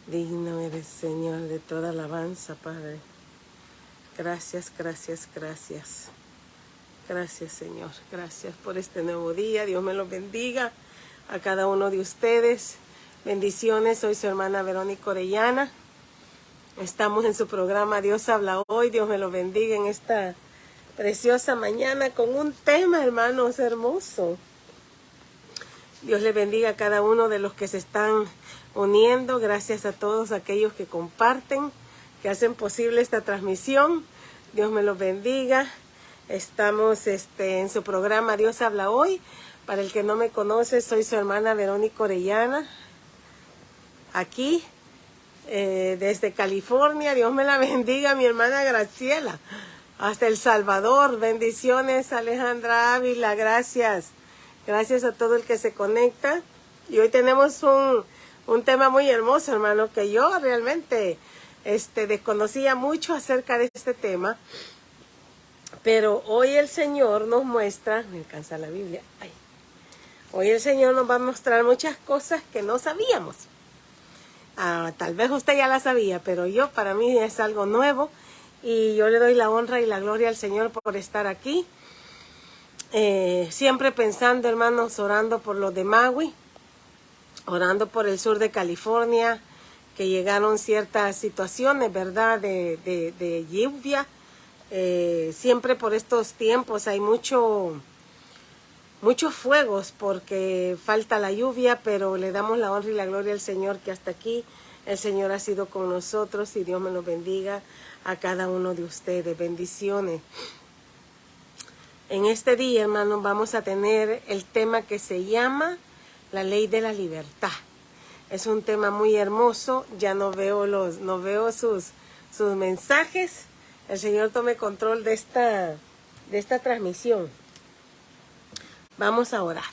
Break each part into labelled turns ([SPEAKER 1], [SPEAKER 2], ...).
[SPEAKER 1] Digno eres, Señor, de toda alabanza, Padre. Gracias, gracias, gracias. Gracias, Señor. Gracias por este nuevo día. Dios me los bendiga a cada uno de ustedes. Bendiciones. Soy su hermana Verónica Orellana. Estamos en su programa Dios habla hoy. Dios me los bendiga en esta preciosa mañana con un tema, hermanos, hermoso. Dios les bendiga a cada uno de los que se están uniendo. Gracias a todos aquellos que comparten, que hacen posible esta transmisión. Dios me los bendiga. Estamos en su programa Dios habla hoy. Para el que no me conoce, soy su hermana Verónica Orellana. Aquí, desde California. Dios me la bendiga, mi hermana Graciela. Hasta El Salvador. Bendiciones, Alejandra Ávila. Gracias. Gracias a todo el que se conecta. Y hoy tenemos un tema muy hermoso, hermano, que yo realmente desconocía mucho acerca de este tema. Pero hoy el Señor nos muestra, me alcanza la Biblia, hoy el Señor nos va a mostrar muchas cosas que no sabíamos. Tal vez usted ya la sabía, pero para mí es algo nuevo. Y yo le doy la honra y la gloria al Señor por estar aquí. Siempre pensando, hermanos, orando por los de Maui, orando por el sur de California, que llegaron ciertas situaciones, ¿verdad?, de lluvia. Siempre por estos tiempos hay muchos fuegos porque falta la lluvia, pero le damos la honra y la gloria al Señor que hasta aquí el Señor ha sido con nosotros y Dios me los bendiga a cada uno de ustedes. Bendiciones. En este día, hermanos, vamos a tener el tema que se llama la ley de la libertad. Es un tema muy hermoso. Ya no veo sus mensajes. El Señor tome control de esta transmisión. Vamos a orar.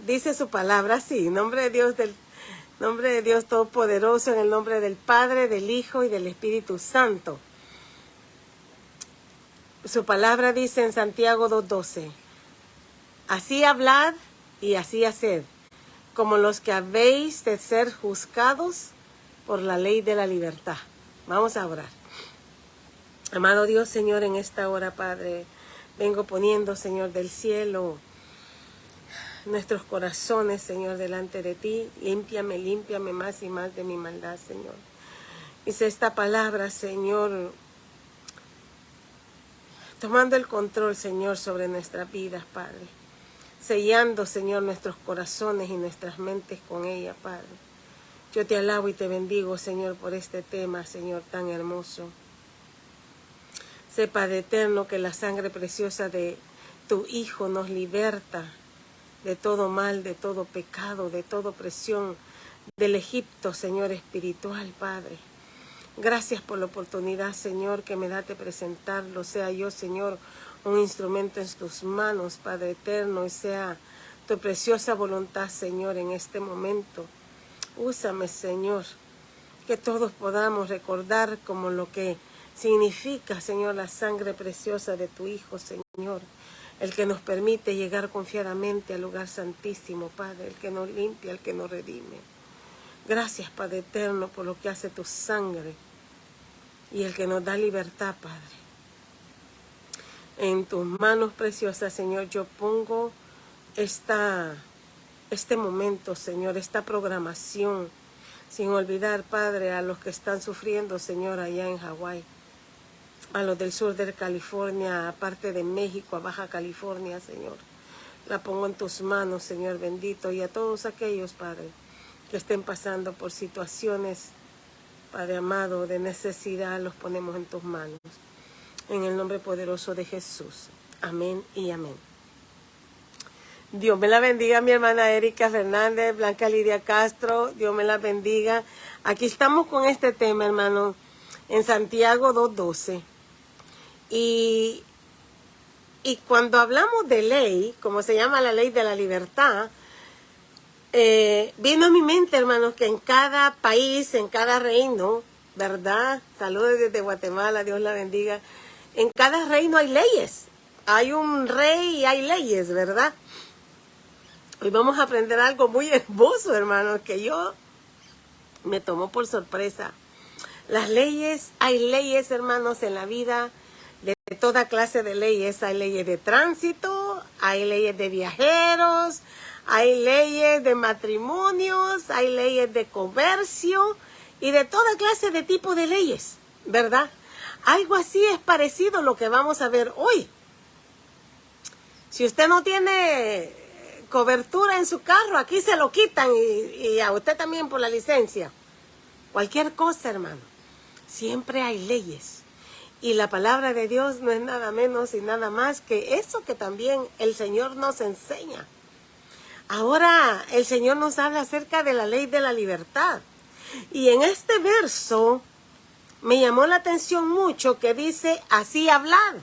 [SPEAKER 1] Dice su palabra así, en nombre de Dios Todopoderoso, en el nombre del Padre, del Hijo y del Espíritu Santo. Su palabra dice en Santiago 2:12, así hablad y así haced, como los que habéis de ser juzgados por la ley de la libertad. Vamos a orar. Amado Dios, Señor, en esta hora, Padre, vengo poniendo, Señor del cielo, nuestros corazones, Señor, delante de ti. Límpiame más y más de mi maldad, Señor. Dice esta palabra, Señor, tomando el control, Señor, sobre nuestras vidas, Padre. Sellando, Señor, nuestros corazones y nuestras mentes con ella, Padre. Yo te alabo y te bendigo, Señor, por este tema, Señor, tan hermoso. Sé, Padre eterno, que la sangre preciosa de tu Hijo nos liberta de todo mal, de todo pecado, de toda opresión del Egipto, Señor, espiritual, Padre. Gracias por la oportunidad, Señor, que me da de presentarlo. Sea yo, Señor, un instrumento en tus manos, Padre eterno, y sea tu preciosa voluntad, Señor, en este momento. Úsame, Señor, que todos podamos recordar como lo que significa, Señor, la sangre preciosa de tu Hijo, Señor, el que nos permite llegar confiadamente al lugar santísimo, Padre, el que nos limpia, el que nos redime. Gracias, Padre eterno, por lo que hace tu sangre y el que nos da libertad, Padre. En tus manos preciosas, Señor, yo pongo este momento, Señor, esta programación, sin olvidar, Padre, a los que están sufriendo, Señor, allá en Hawái, a los del sur de California, aparte de México, a Baja California, Señor. La pongo en tus manos, Señor bendito, y a todos aquellos, Padre, que estén pasando por situaciones, Padre amado, de necesidad, los ponemos en tus manos. En el nombre poderoso de Jesús. Amén y amén. Dios me la bendiga, mi hermana Erika Fernández, Blanca Lidia Castro. Dios me la bendiga. Aquí estamos con este tema, hermano, en Santiago 2:12. Y cuando hablamos de ley, como se llama la ley de la libertad, vino a mi mente, hermanos, que en cada país, en cada reino, ¿verdad? Saludos desde Guatemala, Dios la bendiga. En cada reino hay leyes. Hay un rey y hay leyes, ¿verdad? Hoy vamos a aprender algo muy hermoso, hermanos, que yo Me tomó por sorpresa. Las leyes, hay leyes, hermanos, en la vida, de toda clase de leyes. Hay leyes de tránsito, hay leyes de viajeros, hay leyes de matrimonios, hay leyes de comercio y de toda clase de tipo de leyes, ¿verdad? Algo así es parecido a lo que vamos a ver hoy. Si usted no tiene cobertura en su carro, aquí se lo quitan y a usted también por la licencia. Cualquier cosa, hermano. Siempre hay leyes. Y la palabra de Dios no es nada menos y nada más que eso que también el Señor nos enseña. Ahora el Señor nos habla acerca de la ley de la libertad. Y en este verso me llamó la atención mucho que dice, así hablad.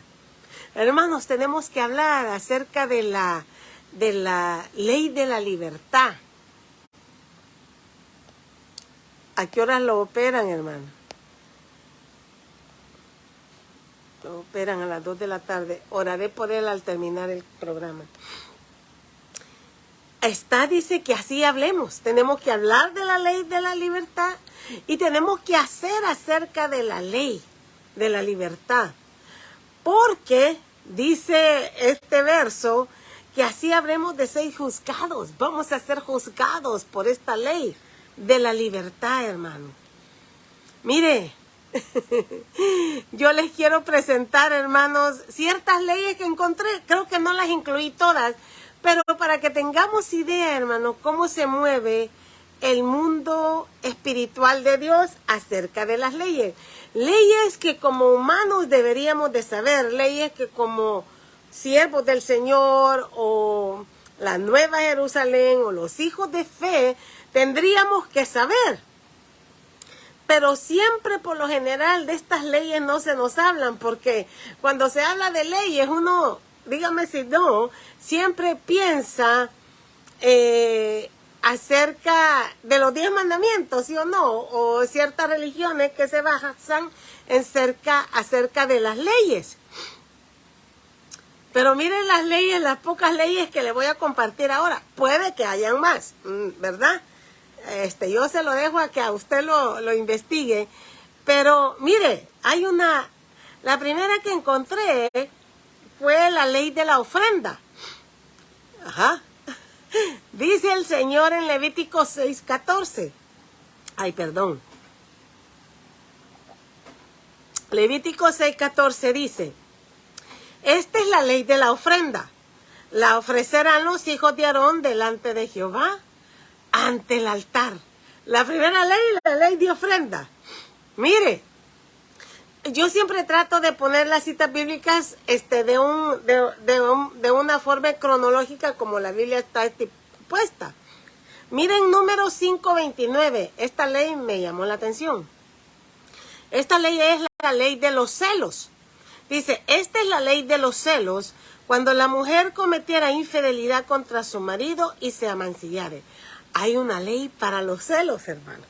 [SPEAKER 1] Hermanos, tenemos que hablar acerca de la ley de la libertad. ¿A qué horas lo operan, hermano? Lo operan a las 2 de la tarde. Oraré por él al terminar el programa. Dice que así hablemos. Tenemos que hablar de la ley de la libertad y tenemos que hacer acerca de la ley de la libertad. Porque dice este verso que así habremos de ser juzgados. Vamos a ser juzgados por esta ley de la libertad, hermano. Mire, yo les quiero presentar, hermanos, ciertas leyes que encontré. Creo que no las incluí todas, pero para que tengamos idea, hermano, cómo se mueve el mundo espiritual de Dios acerca de las leyes. Leyes que como humanos deberíamos de saber, leyes que como siervos del Señor o la Nueva Jerusalén o los hijos de fe tendríamos que saber. Pero siempre por lo general de estas leyes no se nos hablan, porque cuando se habla de leyes uno, dígame si no, siempre piensa acerca de los 10 mandamientos, ¿sí o no? O ciertas religiones que se basan acerca de las leyes. Pero miren las leyes, las pocas leyes que le voy a compartir ahora. Puede que hayan más, ¿verdad? Yo se lo dejo a que a usted lo investigue. Pero mire, la primera que encontré fue la ley de la ofrenda. Ajá. Dice el Señor en Levítico 6:14. Ay, perdón. Levítico 6:14 dice, esta es la ley de la ofrenda. La ofrecerán los hijos de Aarón delante de Jehová ante el altar. La primera ley es la ley de ofrenda. Mire, yo siempre trato de poner las citas bíblicas de una forma cronológica como la Biblia está puesta. Miren Números 5:29. Esta ley me llamó la atención. Esta ley es la ley de los celos. Dice, esta es la ley de los celos cuando la mujer cometiera infidelidad contra su marido y se amancillare. Hay una ley para los celos, hermano.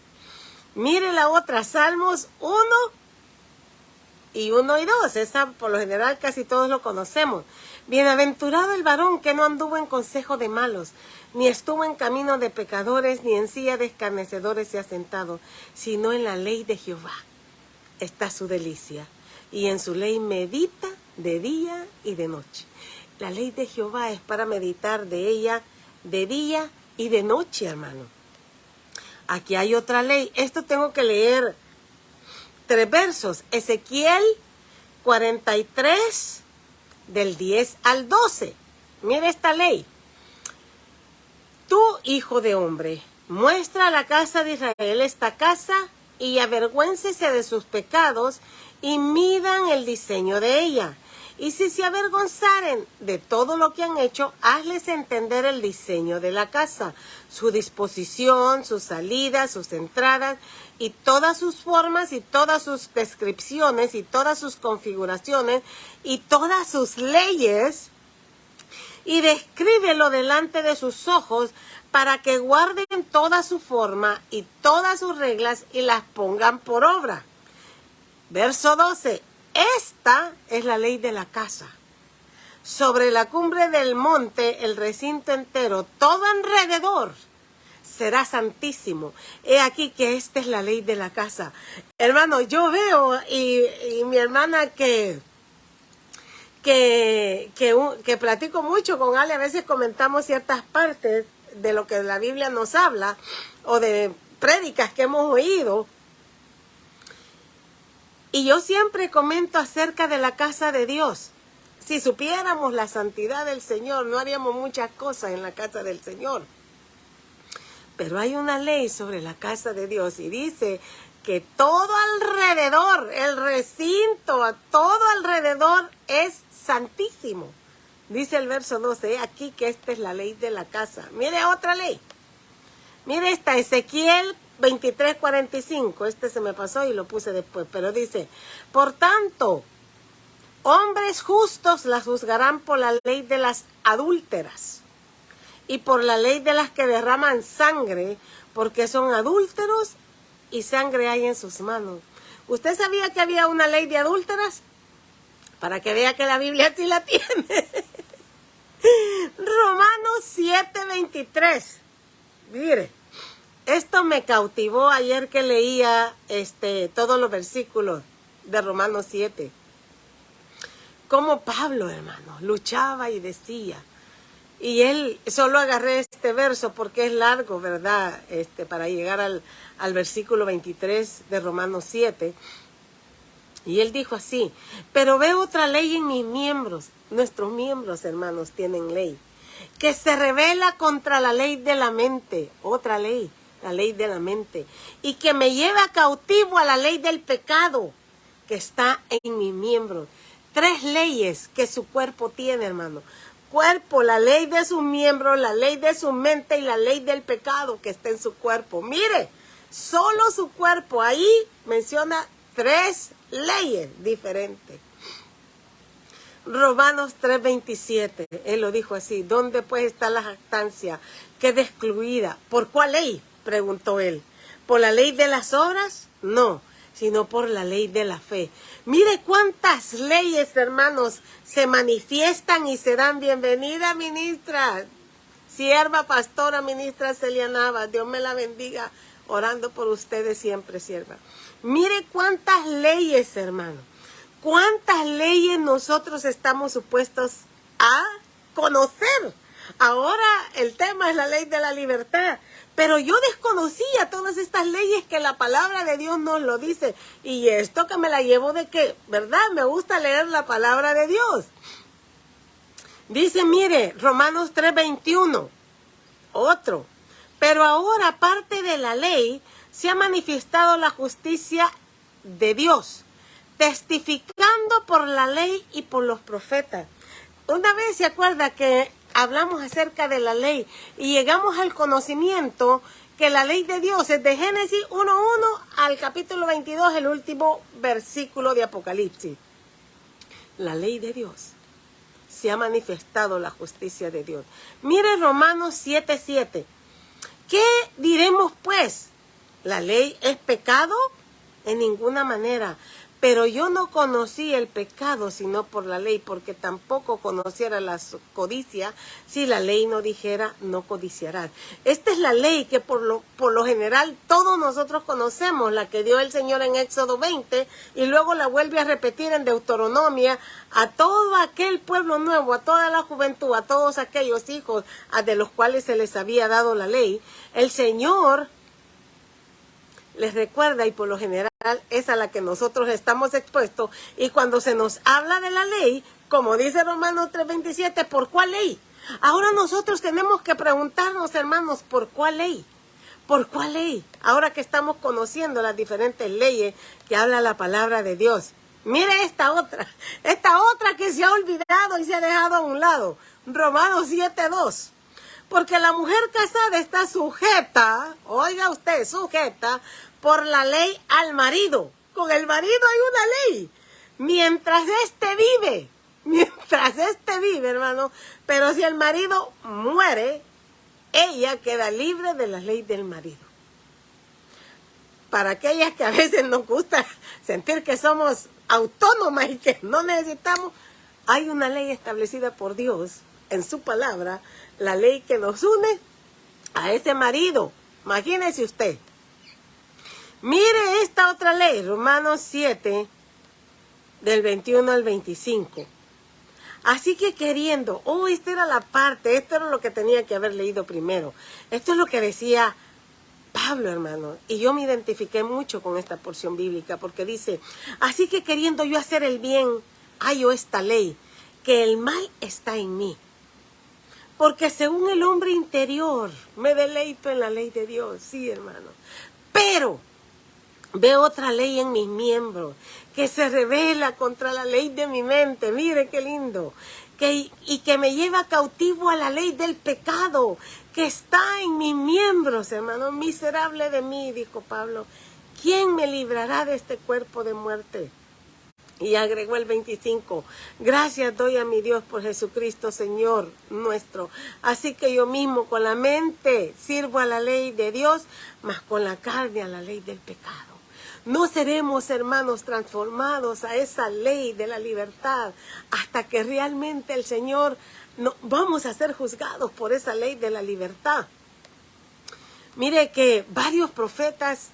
[SPEAKER 1] Mire la otra, Salmos 1 y 2. Esa por lo general casi todos lo conocemos. Bienaventurado el varón que no anduvo en consejo de malos, ni estuvo en camino de pecadores, ni en silla de escarnecedores se ha sentado, sino en la ley de Jehová está su delicia, y en su ley medita de día y de noche. La ley de Jehová es para meditar de ella de día y de noche, hermano. Aquí hay otra ley. Esto tengo que leer 3 versos. Ezequiel 43, del 10 al 12. Mira esta ley. Tú, hijo de hombre, muestra a la casa de Israel esta casa y avergüéncese de sus pecados y midan el diseño de ella. Y si se avergonzaren de todo lo que han hecho, hazles entender el diseño de la casa, su disposición, sus salidas, sus entradas, y todas sus formas, y todas sus descripciones, y todas sus configuraciones, y todas sus leyes, y descríbelo delante de sus ojos, para que guarden toda su forma y todas sus reglas, y las pongan por obra. Verso 12. Esta es la ley de la casa. Sobre la cumbre del monte, el recinto entero, todo alrededor, será santísimo. He aquí que esta es la ley de la casa. Hermano, yo veo y mi hermana que platico mucho con Ale, a veces comentamos ciertas partes de lo que la Biblia nos habla o de prédicas que hemos oído. Y yo siempre comento acerca de la casa de Dios. Si supiéramos la santidad del Señor, no haríamos muchas cosas en la casa del Señor. Pero hay una ley sobre la casa de Dios y dice que todo alrededor, el recinto, todo alrededor es santísimo. Dice el verso 12, aquí que esta es la ley de la casa. Mire otra ley. Mire esta, Ezequiel 23:45. Este se me pasó y lo puse después, pero dice, por tanto, hombres justos las juzgarán por la ley de las adúlteras y por la ley de las que derraman sangre, porque son adúlteros y sangre hay en sus manos. ¿Usted sabía que había una ley de adúlteras? Para que vea que la Biblia sí la tiene. Romanos 7:23. Mire, esto me cautivó ayer que leía todos los versículos de Romanos 7. Como Pablo, hermano, luchaba y decía. Y él, solo agarré este verso porque es largo, ¿verdad? Para llegar al versículo 23 de Romanos 7. Y él dijo así, pero veo otra ley en mis miembros. Nuestros miembros, hermanos, tienen ley. Que se revela contra la ley de la mente. Otra ley, la ley de la mente. Y que me lleva cautivo a la ley del pecado que está en mis miembros. 3 leyes que su cuerpo tiene, hermano. Cuerpo, la ley de sus miembros, la ley de su mente y la ley del pecado que está en su cuerpo. Mire, solo su cuerpo, ahí menciona 3 leyes diferentes. Romanos 3:27, él lo dijo así, ¿dónde pues está la jactancia? Queda excluida. ¿Por cuál ley? Preguntó él. ¿Por la ley de las obras? No, sino por la ley de la fe. Mire cuántas leyes, hermanos, se manifiestan y se dan. Bienvenida, ministra, sierva, pastora, ministra Celia Navas. Dios me la bendiga, orando por ustedes siempre, sierva. Mire cuántas leyes, hermano. Cuántas leyes nosotros estamos supuestos a conocer. Ahora el tema es la ley de la libertad. Pero yo desconocía todas estas leyes que la palabra de Dios nos lo dice. Y esto que me la llevo de que, ¿verdad? Me gusta leer la palabra de Dios. Dice, mire, Romanos 3:21. Otro. Pero ahora, aparte de la ley, se ha manifestado la justicia de Dios, testificando por la ley y por los profetas. Una vez se acuerda que hablamos acerca de la ley y llegamos al conocimiento que la ley de Dios es de Génesis 1:1 al capítulo 22, el último versículo de Apocalipsis. La ley de Dios. Se ha manifestado la justicia de Dios. Mire Romanos 7:7. ¿Qué diremos pues? ¿La ley es pecado? En ninguna manera. Pero yo no conocí el pecado sino por la ley, porque tampoco conociera la codicia si la ley no dijera no codiciarás. Esta es la ley que por lo general todos nosotros conocemos, la que dio el Señor en Éxodo 20 y luego la vuelve a repetir en Deuteronomia a todo aquel pueblo nuevo, a toda la juventud, a todos aquellos hijos de los cuales se les había dado la ley. El Señor les recuerda y por lo general es a la que nosotros estamos expuestos, y cuando se nos habla de la ley, como dice Romanos 3:27, ¿por cuál ley? Ahora nosotros tenemos que preguntarnos, hermanos, ¿por cuál ley? ¿Por cuál ley? Ahora que estamos conociendo las diferentes leyes que habla la palabra de Dios. Mire esta otra que se ha olvidado y se ha dejado a un lado. Romanos 7:2. Porque la mujer casada está sujeta, oiga usted, sujeta por la ley al marido. Con el marido hay una ley. Mientras éste vive, hermano. Pero si el marido muere, ella queda libre de la ley del marido. Para aquellas que a veces nos gusta sentir que somos autónomas y que no necesitamos, hay una ley establecida por Dios en su palabra, la ley que nos une a ese marido. Imagínese usted. Mire esta otra ley, Romanos 7, del 21 al 25. Así que queriendo, esta era la parte, esto era lo que tenía que haber leído primero. Esto es lo que decía Pablo, hermano. Y yo me identifiqué mucho con esta porción bíblica porque dice, así que queriendo yo hacer el bien, hallo esta ley, que el mal está en mí. Porque según el hombre interior, me deleito en la ley de Dios, sí, hermano. Pero veo otra ley en mis miembros que se revela contra la ley de mi mente. Mire qué lindo. Y que me lleva cautivo a la ley del pecado que está en mis miembros, hermano. Miserable de mí, dijo Pablo. ¿Quién me librará de este cuerpo de muerte? Y agregó el 25, gracias doy a mi Dios por Jesucristo, Señor nuestro. Así que yo mismo con la mente sirvo a la ley de Dios, mas con la carne a la ley del pecado. No seremos, hermanos, transformados a esa ley de la libertad hasta que realmente el Señor, vamos a ser juzgados por esa ley de la libertad. Mire que varios profetas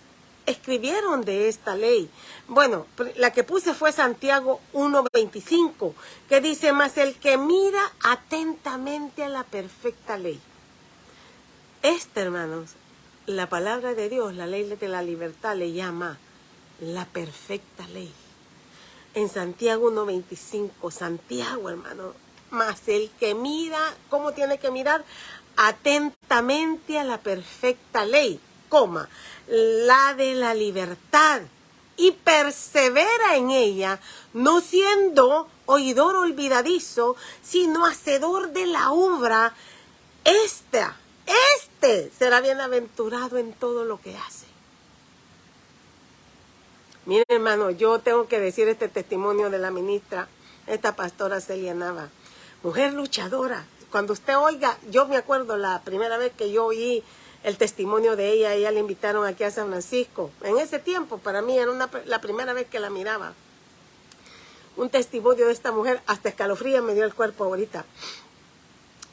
[SPEAKER 1] escribieron de esta ley. Bueno, la que puse fue Santiago 1:25, que dice, mas el que mira atentamente a la perfecta ley. Hermanos, la palabra de Dios, la ley de la libertad, le llama la perfecta ley. En Santiago 1:25, Santiago, hermano, mas el que mira, ¿cómo tiene que mirar? Atentamente a la perfecta ley, la de la libertad, y persevera en ella, no siendo oidor olvidadizo, sino hacedor de la obra. Este será bienaventurado en todo lo que hace. Miren, hermano, yo tengo que decir este testimonio de la ministra, esta pastora Celia Nava, mujer luchadora. Cuando usted oiga, yo me acuerdo la primera vez que yo oí el testimonio de ella la invitaron aquí a San Francisco. En ese tiempo, para mí, era la primera vez que la miraba. Un testimonio de esta mujer, hasta escalofrío me dio el cuerpo ahorita.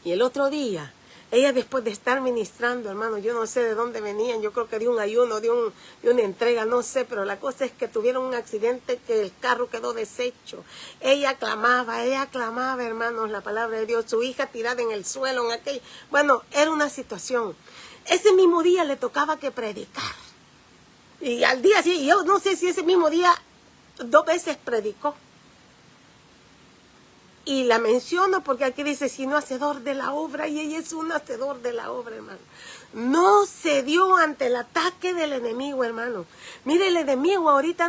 [SPEAKER 1] Y el otro día, ella después de estar ministrando, hermano, yo no sé de dónde venían, yo creo que de un ayuno, de una entrega, no sé, pero la cosa es que tuvieron un accidente que el carro quedó deshecho. Ella clamaba, hermanos, la palabra de Dios, su hija tirada en el suelo, bueno, era una situación. Ese mismo día le tocaba que predicar. Y al día siguiente, yo no sé si ese mismo día 2 veces predicó. Y la menciono porque aquí dice, sino hacedor de la obra, y ella es un hacedor de la obra, hermano. No cedió ante el ataque del enemigo, hermano. Mire, el enemigo ahorita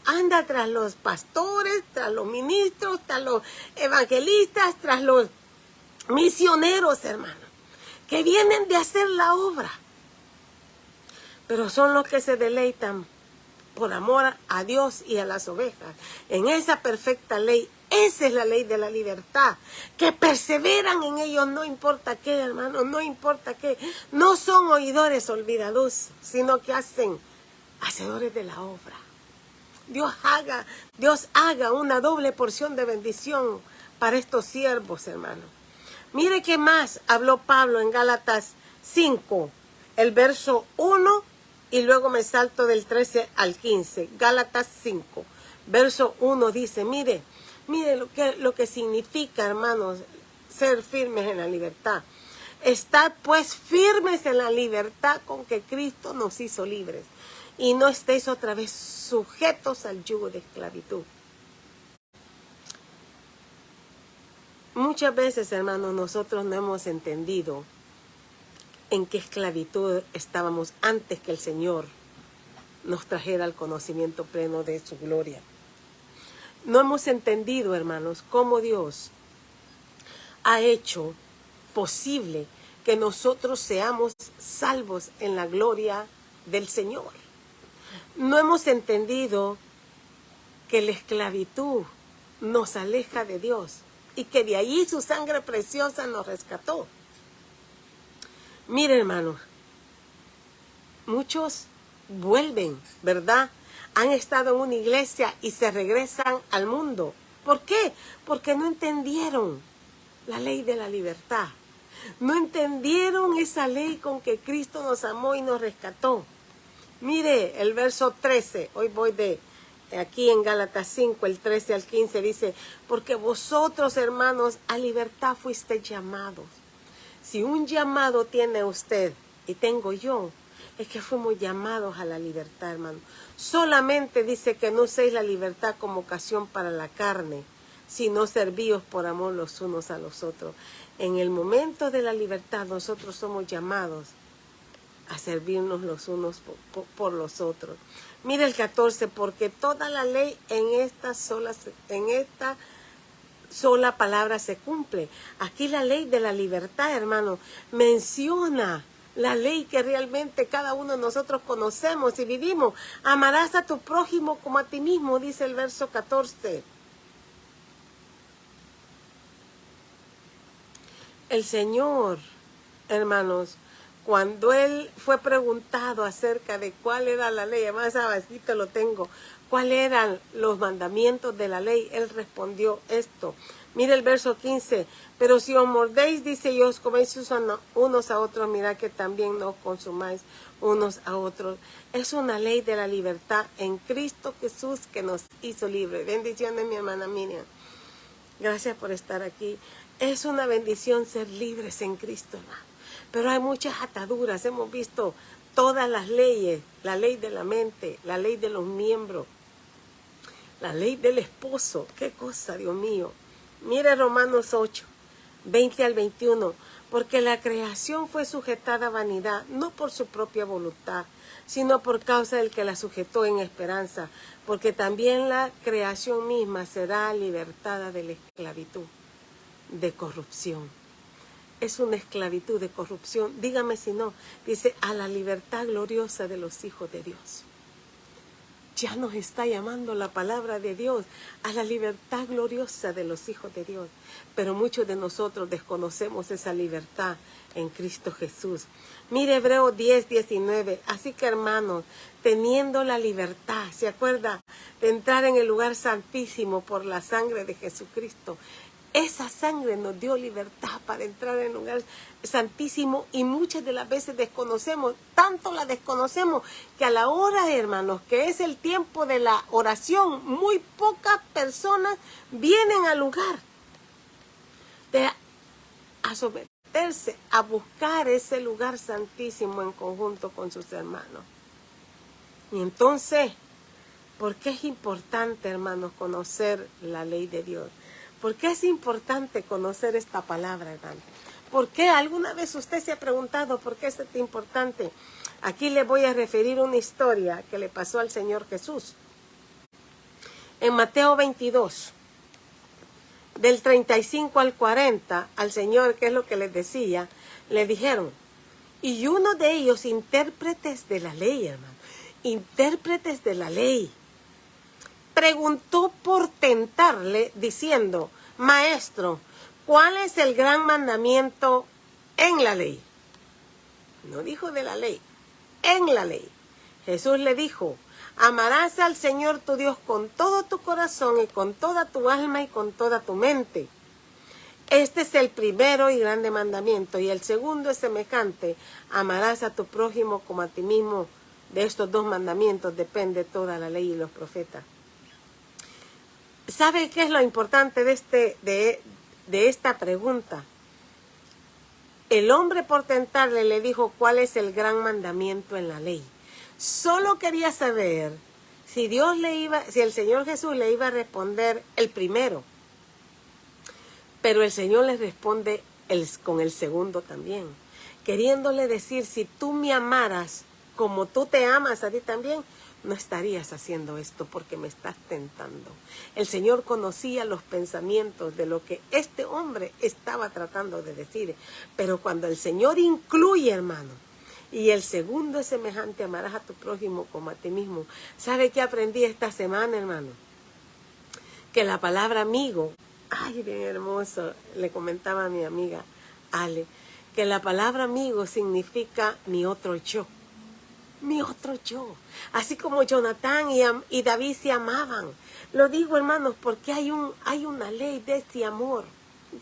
[SPEAKER 1] anda tras los pastores, tras los ministros, tras los evangelistas, tras los misioneros, hermano, que vienen de hacer la obra. Pero son los que se deleitan por amor a Dios y a las ovejas en esa perfecta ley. Esa es la ley de la libertad, que perseveran en ellos, no importa qué, hermano, no importa qué. No son oidores olvidados, sino que hacedores de la obra. Dios haga una doble porción de bendición para estos siervos, hermano. Mire qué más habló Pablo en Gálatas 5, el verso 1, y luego me salto del 13 al 15. Gálatas 5, verso 1 dice, mire lo que significa, hermanos, ser firmes en la libertad. Estad pues firmes en la libertad con que Cristo nos hizo libres, y no estéis otra vez sujetos al yugo de esclavitud. Muchas veces, hermanos, nosotros no hemos entendido en qué esclavitud estábamos antes que el Señor nos trajera al conocimiento pleno de su gloria. No hemos entendido, hermanos, cómo Dios ha hecho posible que nosotros seamos salvos en la gloria del Señor. No hemos entendido que la esclavitud nos aleja de Dios y que de ahí su sangre preciosa nos rescató. Mire, hermanos, muchos vuelven, ¿verdad? Han estado en una iglesia y se regresan al mundo. ¿Por qué? Porque no entendieron la ley de la libertad. No entendieron esa ley con que Cristo nos amó y nos rescató. Mire el verso 13, hoy voy de aquí en Gálatas 5, el 13 al 15, dice, porque vosotros, hermanos, a libertad fuisteis llamados. Si un llamado tiene usted y tengo yo, es que fuimos llamados a la libertad, hermano. Solamente dice que no uséis la libertad como ocasión para la carne, sino servíos por amor los unos a los otros. En el momento de la libertad nosotros somos llamados a servirnos los unos por los otros. Mire el 14, porque toda la ley en esta sola palabra se cumple. Aquí la ley de la libertad, hermano, menciona la ley que realmente cada uno de nosotros conocemos y vivimos. Amarás a tu prójimo como a ti mismo, dice el verso 14. El Señor, hermanos, cuando Él fue preguntado acerca de cuál era la ley, además abajito lo tengo, cuáles eran los mandamientos de la ley, Él respondió esto. Mire el verso 15, pero si os mordéis, dice, y os coméis unos a otros, mirad que también no consumáis unos a otros. Es una ley de la libertad en Cristo Jesús que nos hizo libres. Bendiciones, mi hermana Miriam. Gracias por estar aquí. Es una bendición ser libres en Cristo, hermano. Pero hay muchas ataduras. Hemos visto todas las leyes. La ley de la mente, la ley de los miembros, la ley del esposo. Qué cosa, Dios mío. Mire Romanos 8, 20 al 21. Porque la creación fue sujetada a vanidad, no por su propia voluntad, sino por causa del que la sujetó en esperanza. Porque también la creación misma será libertada de la esclavitud de corrupción. Es una esclavitud de corrupción. Dígame si no. Dice, a la libertad gloriosa de los hijos de Dios. Ya nos está llamando la palabra de Dios a la libertad gloriosa de los hijos de Dios. Pero muchos de nosotros desconocemos esa libertad en Cristo Jesús. Mire Hebreos 10, 19. Así que hermanos, teniendo la libertad, ¿se acuerda? De entrar en el lugar santísimo por la sangre de Jesucristo. Esa sangre nos dio libertad para entrar en el lugar santísimo y muchas de las veces desconocemos, tanto la desconocemos que a la hora, hermanos, que es el tiempo de la oración, muy pocas personas vienen al lugar a someterse, a buscar ese lugar santísimo en conjunto con sus hermanos. Y entonces, ¿por qué es importante, hermanos, conocer la ley de Dios? ¿Por qué es importante conocer esta palabra, hermano? ¿Por qué? ¿Alguna vez usted se ha preguntado por qué es importante? Aquí le voy a referir una historia que le pasó al Señor Jesús. En Mateo 22, del 35 al 40, al Señor, ¿qué es lo que les decía? Le dijeron, y uno de ellos, intérpretes de la ley, hermano, intérpretes de la ley, preguntó por tentarle, diciendo, Maestro, ¿cuál es el gran mandamiento en la ley? No dijo de la ley, en la ley. Jesús le dijo, amarás al Señor tu Dios con todo tu corazón y con toda tu alma y con toda tu mente. Este es el primero y grande mandamiento, y el segundo es semejante, amarás a tu prójimo como a ti mismo. De estos dos mandamientos depende toda la ley y los profetas. ¿Sabe qué es lo importante de esta pregunta? El hombre por tentarle le dijo cuál es el gran mandamiento en la ley. Solo quería saber si el Señor Jesús le iba a responder el primero. Pero el Señor le responde con el segundo también, queriéndole decir, si tú me amaras como tú te amas a ti también, no estarías haciendo esto porque me estás tentando. El Señor conocía los pensamientos de lo que este hombre estaba tratando de decir. Pero cuando el Señor incluye, hermano, y el segundo es semejante, amarás a tu prójimo como a ti mismo. ¿Sabe qué aprendí esta semana, hermano? Que la palabra amigo, ay, bien hermoso, le comentaba a mi amiga Ale, que la palabra amigo significa mi otro yo. Mi otro yo. Así como Jonatán y David se amaban. Lo digo, hermanos, porque hay una ley de este amor.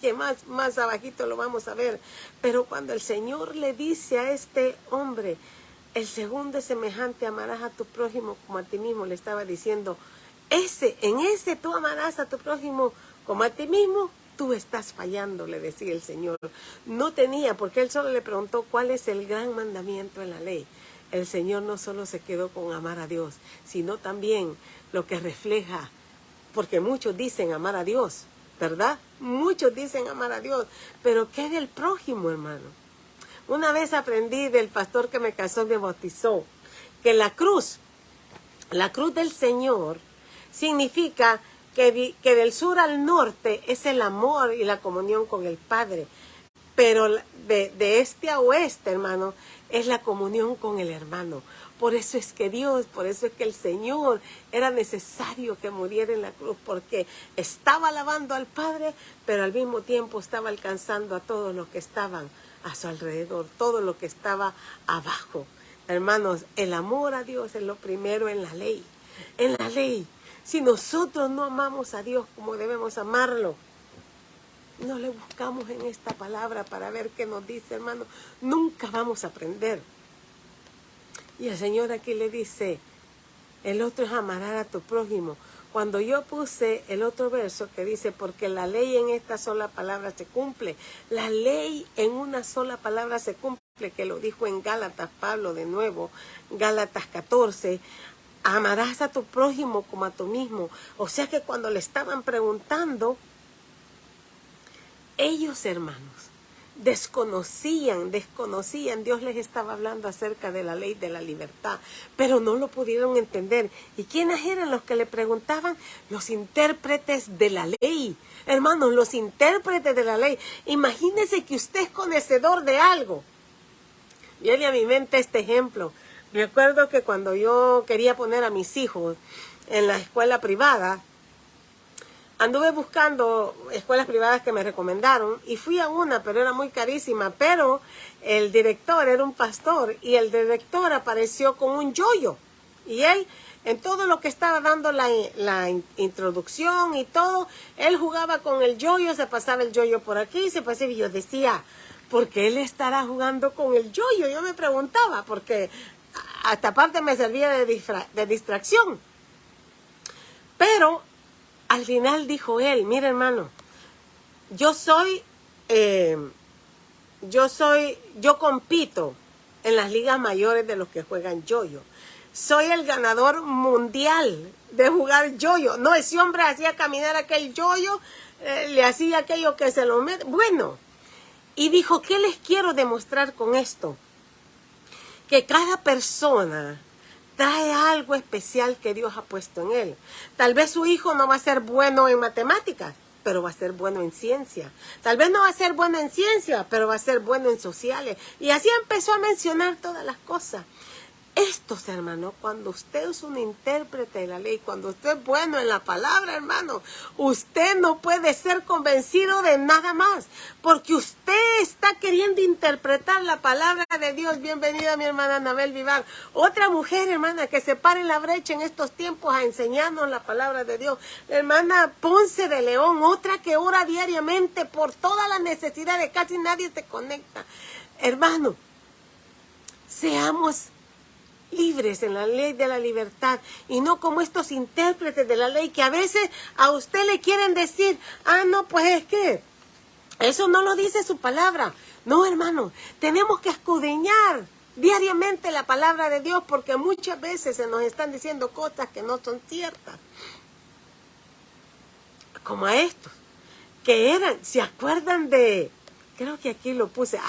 [SPEAKER 1] que más abajito lo vamos a ver. Pero cuando el Señor le dice a este hombre, el segundo es semejante, amarás a tu prójimo como a ti mismo, le estaba diciendo, en ese tú amarás a tu prójimo como a ti mismo, tú estás fallando, le decía el Señor. No tenía, porque él solo le preguntó cuál es el gran mandamiento en la ley. El Señor no solo se quedó con amar a Dios, sino también lo que refleja, porque muchos dicen amar a Dios, ¿verdad? Muchos dicen amar a Dios, pero ¿qué del prójimo, hermano? Una vez aprendí del pastor que me casó y me bautizó, que la cruz del Señor significa que del sur al norte es el amor y la comunión con el Padre, pero de este a oeste, hermano, es la comunión con el hermano. Por eso es que el Señor era necesario que muriera en la cruz, porque estaba alabando al Padre, pero al mismo tiempo estaba alcanzando a todos los que estaban a su alrededor, todo lo que estaba abajo. Hermanos, el amor a Dios es lo primero en la ley. En la ley, si nosotros no amamos a Dios como debemos amarlo, no le buscamos en esta palabra para ver qué nos dice, hermano, nunca vamos a aprender. Y el Señor aquí le dice, el otro es amar a tu prójimo. Cuando yo puse el otro verso que dice, porque la ley en esta sola palabra se cumple. La ley en una sola palabra se cumple, que lo dijo en Gálatas, Pablo de nuevo, Gálatas 14, amarás a tu prójimo como a tú mismo. O sea que cuando le estaban preguntando, ellos, hermanos, desconocían, Dios les estaba hablando acerca de la ley de la libertad, pero no lo pudieron entender. ¿Y quiénes eran los que le preguntaban? Los intérpretes de la ley. Hermanos, los intérpretes de la ley. Imagínense que usted es conocedor de algo. Viene a mi mente este ejemplo. Me acuerdo que cuando yo quería poner a mis hijos en la escuela privada, anduve buscando escuelas privadas que me recomendaron y fui a una, pero era muy carísima. Pero el director era un pastor y el director apareció con un yoyo. Y él, en todo lo que estaba dando la introducción y todo, él jugaba con el yoyo, se pasaba el yoyo por aquí, se pasaba. Y yo decía, ¿por qué él estará jugando con el yoyo? Yo me preguntaba, porque hasta aparte me servía de distracción. Pero al final dijo él, mira hermano, yo compito en las ligas mayores de los que juegan yoyo. Soy el ganador mundial de jugar yoyo. No, ese hombre hacía caminar aquel yoyo, le hacía aquello que se lo mete. Bueno, y dijo, ¿qué les quiero demostrar con esto? Que cada persona trae algo especial que Dios ha puesto en él. Tal vez su hijo no va a ser bueno en matemáticas, pero va a ser bueno en ciencia. Tal vez no va a ser bueno en ciencia, pero va a ser bueno en sociales. Y así empezó a mencionar todas las cosas. Estos, hermano, cuando usted es un intérprete de la ley, cuando usted es bueno en la palabra, hermano, usted no puede ser convencido de nada más, porque usted está queriendo interpretar la palabra de Dios. Bienvenida mi hermana Anabel Vivar, otra mujer, hermana, que se para en la brecha en estos tiempos a enseñarnos la palabra de Dios. La hermana Ponce de León, otra que ora diariamente por todas las necesidades, casi nadie se conecta. Hermano, seamos libres en la ley de la libertad y no como estos intérpretes de la ley que a veces a usted le quieren decir, no, pues es que eso no lo dice su palabra. No, hermano, tenemos que escudriñar diariamente la palabra de Dios, porque muchas veces se nos están diciendo cosas que no son ciertas. Como a estos, que eran, ¿se acuerdan de? Creo que aquí lo puse,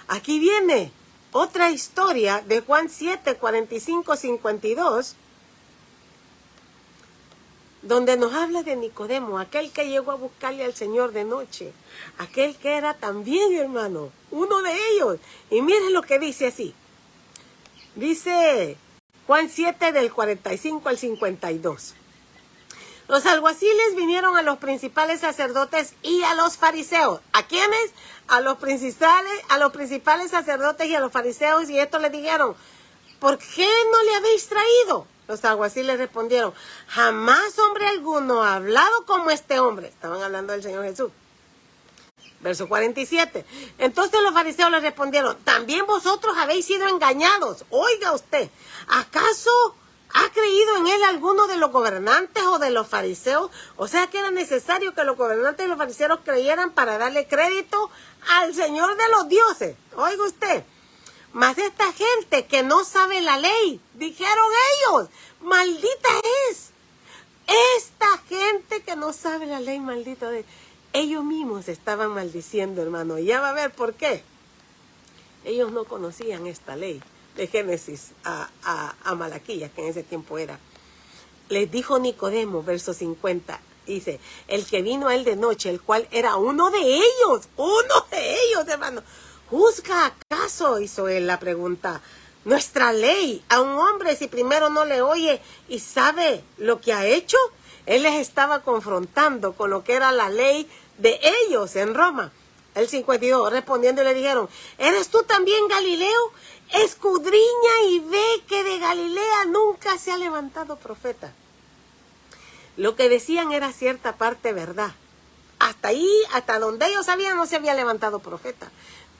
[SPEAKER 1] aquí viene otra historia de Juan 7, 45, 52, donde nos habla de Nicodemo, aquel que llegó a buscarle al Señor de noche, aquel que era también, hermano, uno de ellos. Y miren lo que dice así. Dice Juan 7 del 45 al 52. Los alguaciles vinieron a los principales sacerdotes y a los fariseos. ¿A quiénes? A los principales sacerdotes y a los fariseos, y estos le dijeron, ¿por qué no le habéis traído? Los alguaciles respondieron, jamás hombre alguno ha hablado como este hombre. Estaban hablando del Señor Jesús. Verso 47. Entonces los fariseos le respondieron, también vosotros habéis sido engañados. Oiga usted, ¿acaso ha creído en él alguno de los gobernantes o de los fariseos? O sea que era necesario que los gobernantes y los fariseos creyeran para darle crédito al Señor de los dioses. Oiga usted, mas esta gente que no sabe la ley, dijeron ellos, maldita es. Esta gente que no sabe la ley, maldita es. Ellos mismos estaban maldiciendo, hermano. Y ya va a ver por qué. Ellos no conocían esta ley de Génesis a Malaquías, que en ese tiempo era. Les dijo Nicodemo, verso 50, dice, el que vino a él de noche, el cual era uno de ellos, hermano. ¿Juzga acaso, hizo él la pregunta, nuestra ley a un hombre si primero no le oye y sabe lo que ha hecho? Él les estaba confrontando con lo que era la ley de ellos en Roma. El 52, respondiendo le dijeron, ¿eres tú también Galileo? Escudriña y ve que de Galilea nunca se ha levantado profeta. Lo que decían era cierta parte verdad. Hasta ahí, hasta donde ellos sabían, no se había levantado profeta.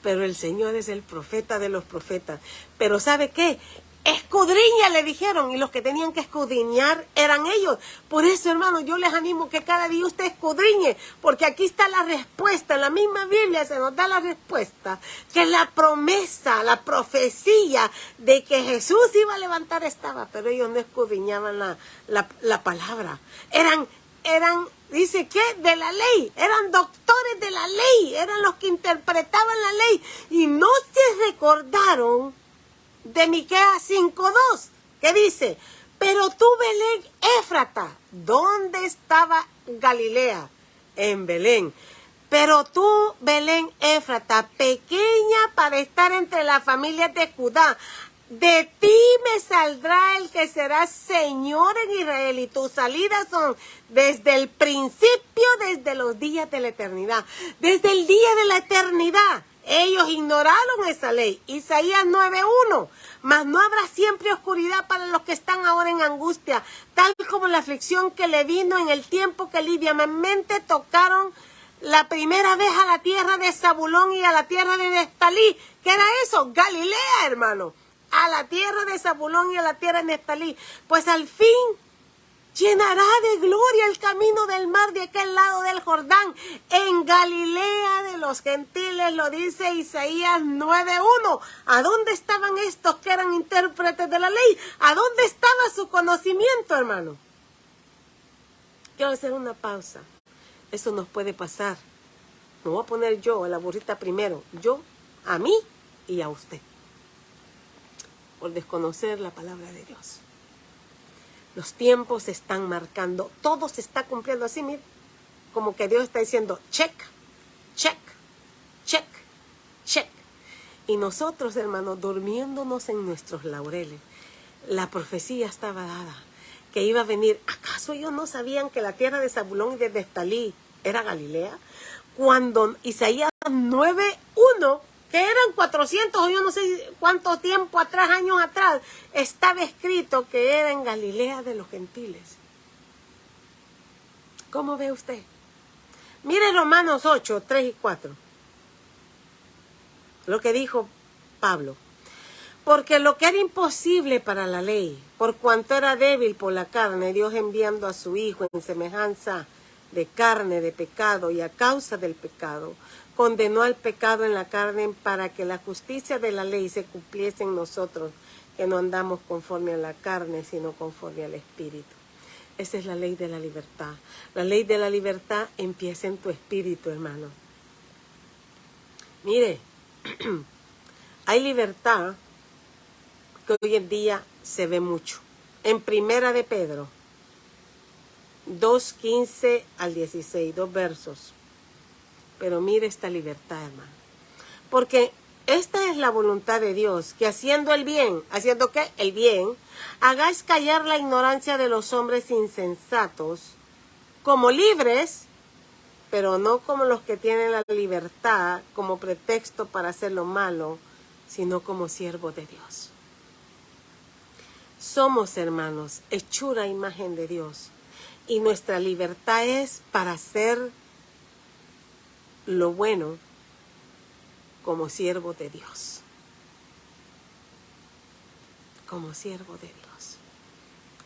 [SPEAKER 1] Pero el Señor es el profeta de los profetas. Pero ¿sabe qué? Escudriña, le dijeron, y los que tenían que escudriñar eran ellos. Por eso, hermano, yo les animo que cada día usted escudriñe, porque aquí está la respuesta. En la misma Biblia se nos da la respuesta, que la promesa, la profecía de que Jesús iba a levantar estaba, pero ellos no escudriñaban la palabra. Eran, dice que de la ley, eran doctores de la ley, eran los que interpretaban la ley, y no se recordaron de Miqueas 5:2, que dice, pero tú, Belén Éfrata, ¿dónde estaba Galilea? En Belén. Pero tú, Belén Éfrata, pequeña para estar entre las familias de Judá, de ti me saldrá el que será Señor en Israel, y tus salidas son desde el principio, desde los días de la eternidad. Desde el día de la eternidad. Ellos ignoraron esa ley. Isaías 9:1. Mas no habrá siempre oscuridad para los que están ahora en angustia, tal como la aflicción que le vino en el tiempo que livianamente tocaron la primera vez a la tierra de Zabulón y a la tierra de Neftalí. ¿Qué era eso? Galilea, hermano. A la tierra de Zabulón y a la tierra de Neftalí. Pues al fin llenará de gloria el camino del mar de aquel lado del Jordán. En Galilea de los gentiles, lo dice Isaías 9:1. ¿A dónde estaban estos que eran intérpretes de la ley? ¿A dónde estaba su conocimiento, hermano? Quiero hacer una pausa. Eso nos puede pasar. Me voy a poner yo a la burrita primero. Yo, a mí y a usted. Por desconocer la palabra de Dios. Los tiempos se están marcando, todo se está cumpliendo así, mire, como que Dios está diciendo, check, check, check, check. Y nosotros, hermanos, durmiéndonos en nuestros laureles, la profecía estaba dada, que iba a venir. ¿Acaso ellos no sabían que la tierra de Zabulón y de Neftalí era Galilea? Cuando Isaías 9:1, que eran 400 o yo no sé cuánto tiempo atrás, años atrás, estaba escrito que era en Galilea de los gentiles. ¿Cómo ve usted? Mire Romanos 8:3-4. Lo que dijo Pablo. Porque lo que era imposible para la ley, por cuanto era débil por la carne, Dios enviando a su Hijo en semejanza de carne, de pecado, y a causa del pecado, condenó al pecado en la carne para que la justicia de la ley se cumpliese en nosotros, que no andamos conforme a la carne, sino conforme al Espíritu. Esa es la ley de la libertad. La ley de la libertad empieza en tu espíritu, hermano. Mire, hay libertad que hoy en día se ve mucho. En Primera de Pedro 2:15-16, 2 versos. Pero mire esta libertad, hermano. Porque esta es la voluntad de Dios, que haciendo el bien, ¿haciendo qué? El bien, hagáis callar la ignorancia de los hombres insensatos, como libres, pero no como los que tienen la libertad como pretexto para hacer lo malo, sino como siervos de Dios. Somos, hermanos, hechura a imagen de Dios, y nuestra libertad es para ser lo bueno como siervo de Dios. Como siervo de Dios.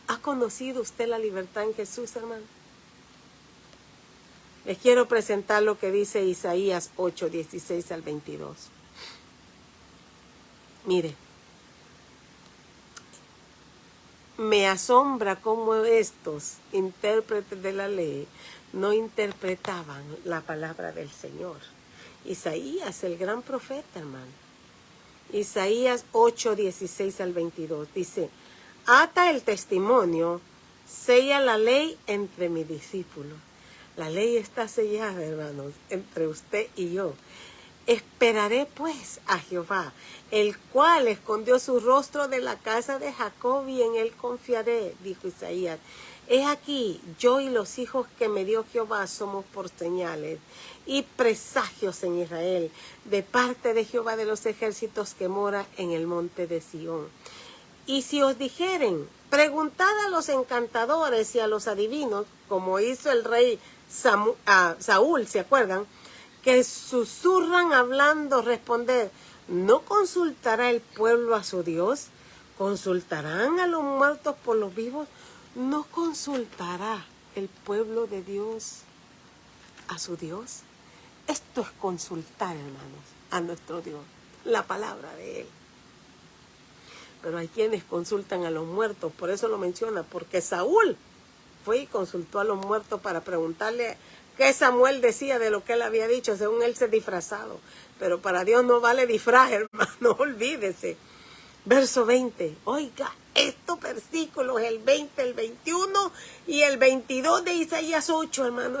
[SPEAKER 1] ¿Ha conocido usted la libertad en Jesús, hermano? Les quiero presentar lo que dice Isaías 8, 16 al 22. Mire, me asombra cómo estos intérpretes de la ley no interpretaban la palabra del Señor. Isaías, el gran profeta, hermano. Isaías 8, 16 al 22 dice: ata el testimonio, sella la ley entre mis discípulos. La ley está sellada, hermanos, entre usted y yo. Esperaré pues a Jehová, el cual escondió su rostro de la casa de Jacob, y en él confiaré, dijo Isaías. He aquí, yo y los hijos que me dio Jehová somos por señales y presagios en Israel, de parte de Jehová de los ejércitos que mora en el monte de Sión. Y si os dijeren, preguntad a los encantadores y a los adivinos, como hizo el rey Saúl, ¿se acuerdan? Que susurran hablando, responder, ¿no consultará el pueblo a su Dios? ¿Consultarán a los muertos por los vivos? ¿No consultará el pueblo de Dios a su Dios? Esto es consultar, hermanos, a nuestro Dios, la palabra de Él. Pero hay quienes consultan a los muertos, por eso lo menciona, porque Saúl fue y consultó a los muertos para preguntarle qué Samuel decía de lo que él había dicho, según él se disfrazado. Pero para Dios no vale disfraz, hermano, olvídese. Verso 20, oiga, estos versículos, el 20, el 21 y el 22 de Isaías 8, hermano,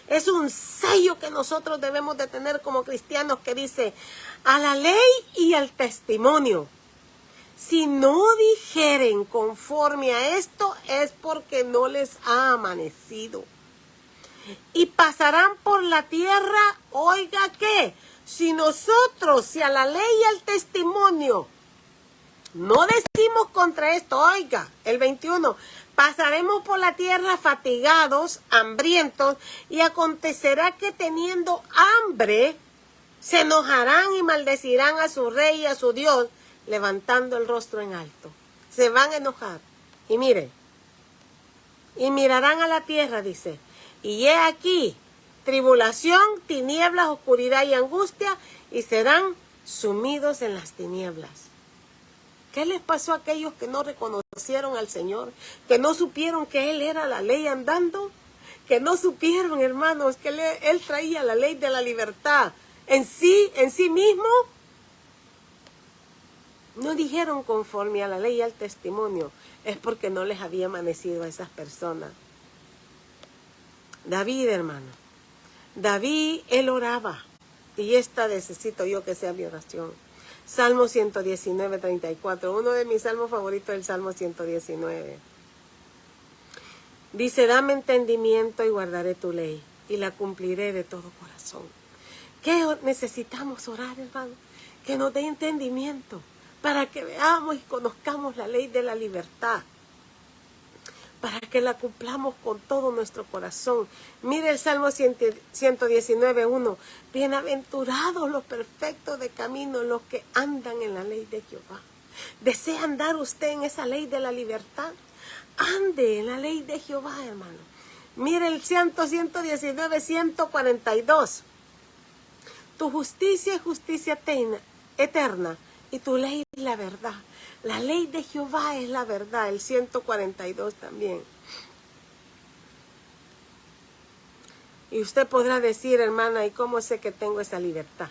[SPEAKER 1] es un sello que nosotros debemos de tener como cristianos, que dice, a la ley y al testimonio. Si no dijeren conforme a esto, es porque no les ha amanecido. Y pasarán por la tierra, oiga, ¿qué? Si nosotros, si a la ley y al testimonio no decimos contra esto, oiga, el 21, pasaremos por la tierra fatigados, hambrientos, y acontecerá que teniendo hambre, se enojarán y maldecirán a su rey y a su Dios, levantando el rostro en alto. Se van a enojar. Y mire, y mirarán a la tierra, dice, y he aquí, tribulación, tinieblas, oscuridad y angustia, y serán sumidos en las tinieblas. ¿Qué les pasó a aquellos que no reconocieron al Señor? Que no supieron que Él era la ley andando. Que no supieron, hermanos, que Él traía la ley de la libertad en sí mismo. No dijeron conforme a la ley y al testimonio. Es porque no les había amanecido a esas personas. David, hermano. David, él oraba. Y esta necesito yo que sea mi oración. Salmo 119, 34. Uno de mis salmos favoritos es el Salmo 119. Dice, dame entendimiento y guardaré tu ley, y la cumpliré de todo corazón. ¿Qué necesitamos orar, hermano? Que nos dé entendimiento, para que veamos y conozcamos la ley de la libertad, para que la cumplamos con todo nuestro corazón. Mire el Salmo 119, 1. Bienaventurados los perfectos de camino, los que andan en la ley de Jehová. ¿Desea andar usted en esa ley de la libertad? Ande en la ley de Jehová, hermano. Mire el 119, 142. Tu justicia es justicia eterna, y tu ley es la verdad. La ley de Jehová es la verdad. El 142 también. Y usted podrá decir, hermana, ¿y cómo sé que tengo esa libertad?